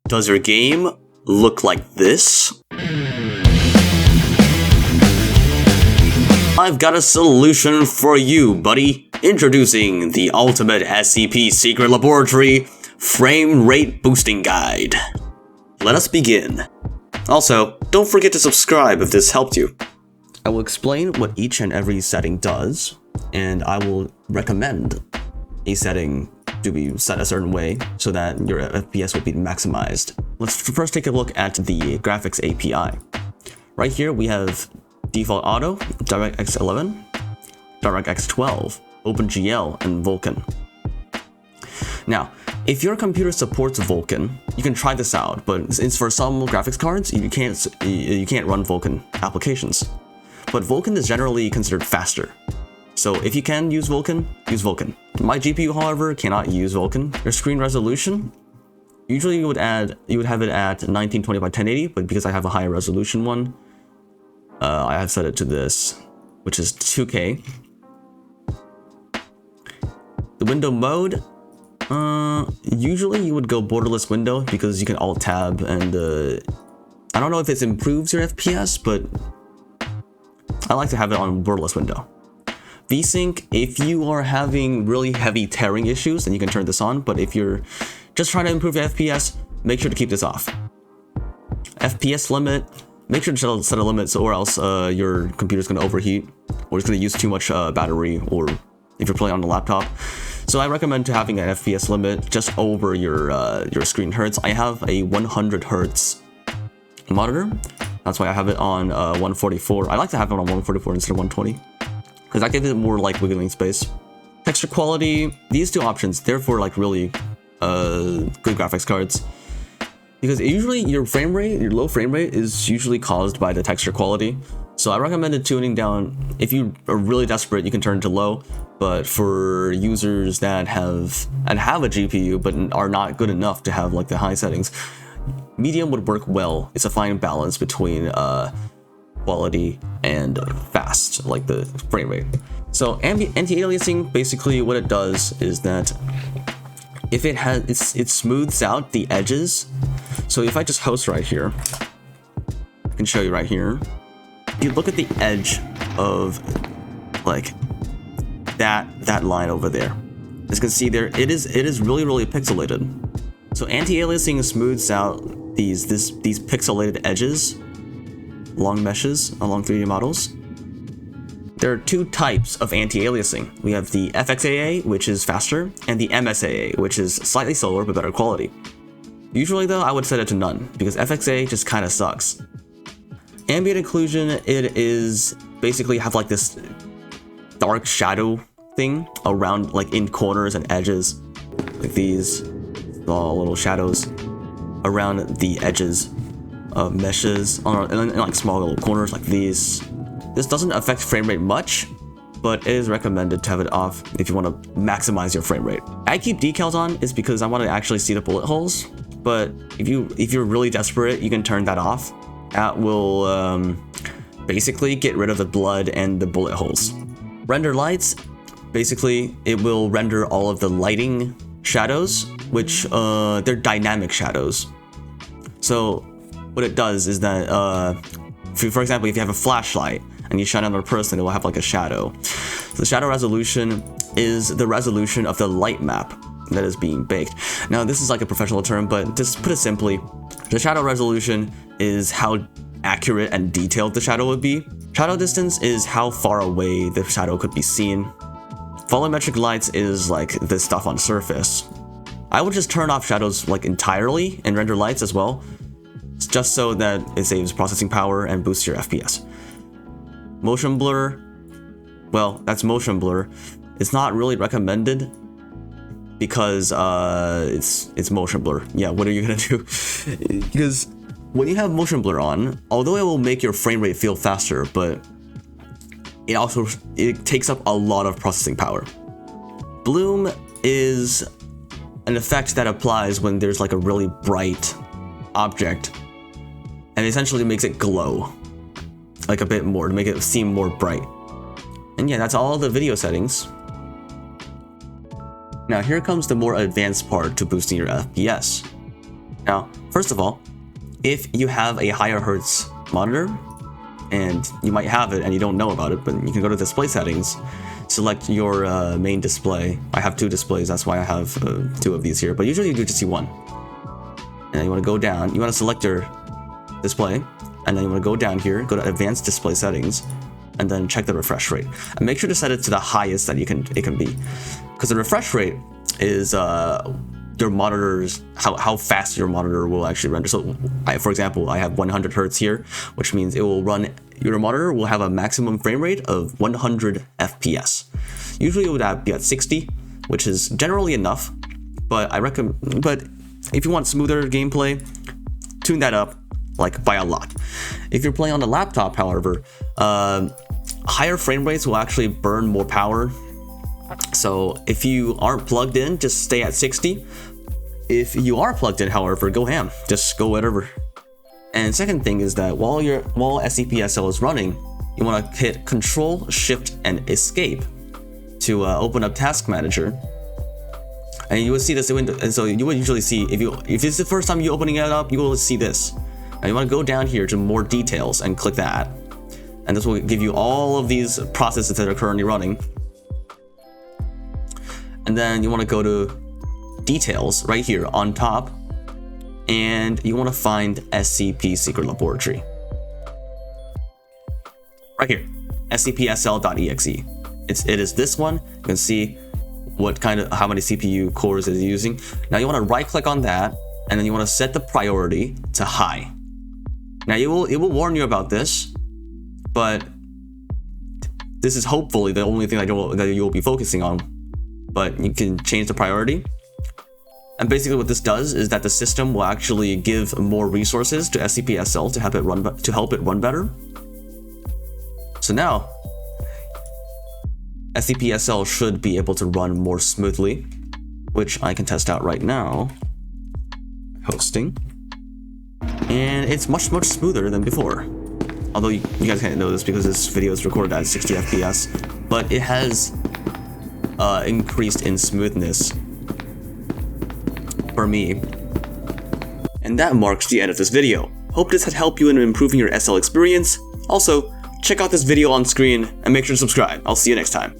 Does your game look like this? I've got a solution for you, buddy. Introducing the ultimate SCP secret laboratory frame rate boosting guide. Let us begin. Also, don't forget to subscribe if this helped you. I will explain what each and every setting does, and I will recommend a setting to be set a certain way so that your FPS will be maximized. Let's first take a look at the graphics API. Right here we have default auto, DirectX 11, DirectX 12, OpenGL, and Vulkan. Now, if your computer supports Vulkan, you can try this out, but since for some graphics cards you can't run Vulkan applications. But Vulkan is generally considered faster. So if you can use Vulkan, use Vulkan. My GPU, however, cannot use Vulkan. Your screen resolution, usually you would have it at 1920 by 1080, but because I have a higher resolution one, I have set it to this, which is 2K. The window mode, usually you would go borderless window because you can alt tab, and I don't know if it improves your FPS, but I like to have it on borderless window. VSync, if you are having really heavy tearing issues, then you can turn this on, but if you're just trying to improve your FPS, make sure to keep this off. FPS limit, make sure to set a limit or else your computer's going to overheat, or it's going to use too much battery, or if you're playing on the laptop. So I recommend to having an FPS limit just over your screen hertz. I have a 100 hertz monitor. That's why I have it on 144. I like to have it on 144 instead of 120. Because that gives it more like wiggling space. Texture quality, these two options, they're for like really good graphics cards. Because usually your low frame rate is usually caused by the texture quality. So I recommend tuning down. If you are really desperate, you can turn to low. But for users that have a GPU but are not good enough to have like the high settings, medium would work well. It's a fine balance between quality and fast, like the frame rate. So anti-aliasing, basically what it does is that if it smooths out the edges. So if I just host right here, I can show you right here. If you look at the edge of like that line over there, as you can see there, it is really pixelated. So anti-aliasing smooths out these pixelated edges along meshes, along 3D models. There are two types of anti-aliasing. We have the FXAA, which is faster, and the MSAA, which is slightly slower but better quality. Usually though, I would set it to none, because FXAA just kind of sucks. Ambient occlusion, it is basically have like this dark shadow thing around, like in corners and edges, like these little shadows around the edges of meshes in like small little corners like these. This doesn't affect frame rate much, but it is recommended to have it off if you want to maximize your frame rate. I keep decals on is because I want to actually see the bullet holes, but if you're really desperate, you can turn that off. That will basically get rid of the blood and the bullet holes. Render lights, basically it will render all of the lighting shadows, which they're dynamic shadows. So what it does is that, for example, if you have a flashlight and you shine on a person, it will have like a shadow. So the shadow resolution is the resolution of the light map that is being baked. Now, this is like a professional term, but just put it simply, the shadow resolution is how accurate and detailed the shadow would be. Shadow distance is how far away the shadow could be seen. Volumetric lights is like the stuff on surface. I would just turn off shadows like entirely and render lights as well, just so that it saves processing power and boosts your FPS. Motion blur, well, that's motion blur. It's not really recommended because it's motion blur. Yeah, what are you gonna do? Because when you have motion blur on, although it will make your frame rate feel faster, but it takes up a lot of processing power. Bloom is an effect that applies when there's like a really bright object, and essentially makes it glow like a bit more to make it seem more bright. And yeah, that's all the video settings. Now here comes the more advanced part to boosting your FPS. Now, first of all, if you have a higher hertz monitor, and you might have it and you don't know about it, but you can go to display settings, select your main display. I have 2 displays, that's why I have 2 of these here, but usually you do just see 1. And you want to go down, you want to select your display, and then you want to go down here, go to advanced display settings, and then check the refresh rate. And make sure to set it to the highest that it can be. Because the refresh rate is your monitor's, how fast your monitor will actually render. So for example, I have 100 hertz here, which means it will run, your monitor will have a maximum frame rate of 100 FPS. Usually it would be at 60, which is generally enough, but but if you want smoother gameplay, tune that up like by a lot. If you're playing on a laptop, however, higher frame rates will actually burn more power. So if you aren't plugged in, just stay at 60. If you are plugged in, however, go ham. Just go whatever. And second thing is that while SCP-SL is running, you want to hit Control, Shift, and Escape to open up Task Manager. And you will see this window. And so you would usually see, if it's the first time you're opening it up, you will see this. And you want to go down here to More Details and click that. And this will give you all of these processes that are currently running. And then you want to go to Details right here on top, and you want to find SCP Secret Laboratory. Right here, scpsl.exe. It is this one. You can see how many CPU cores it is using. Now you want to right click on that, and then you want to set the priority to high. Now it will warn you about this, but this is hopefully the only thing that you will be focusing on. But you can change the priority. And basically what this does is that the system will actually give more resources to SCP-SL to help it run better. So now, SCP-SL should be able to run more smoothly, which I can test out right now. Hosting. And it's much smoother than before. Although you guys can't know this because this video is recorded at 60 FPS, but it has increased in smoothness for me. And that marks the end of this video. Hope this had helped you in improving your SL experience. Also, check out this video on screen and make sure to subscribe. I'll see you next time.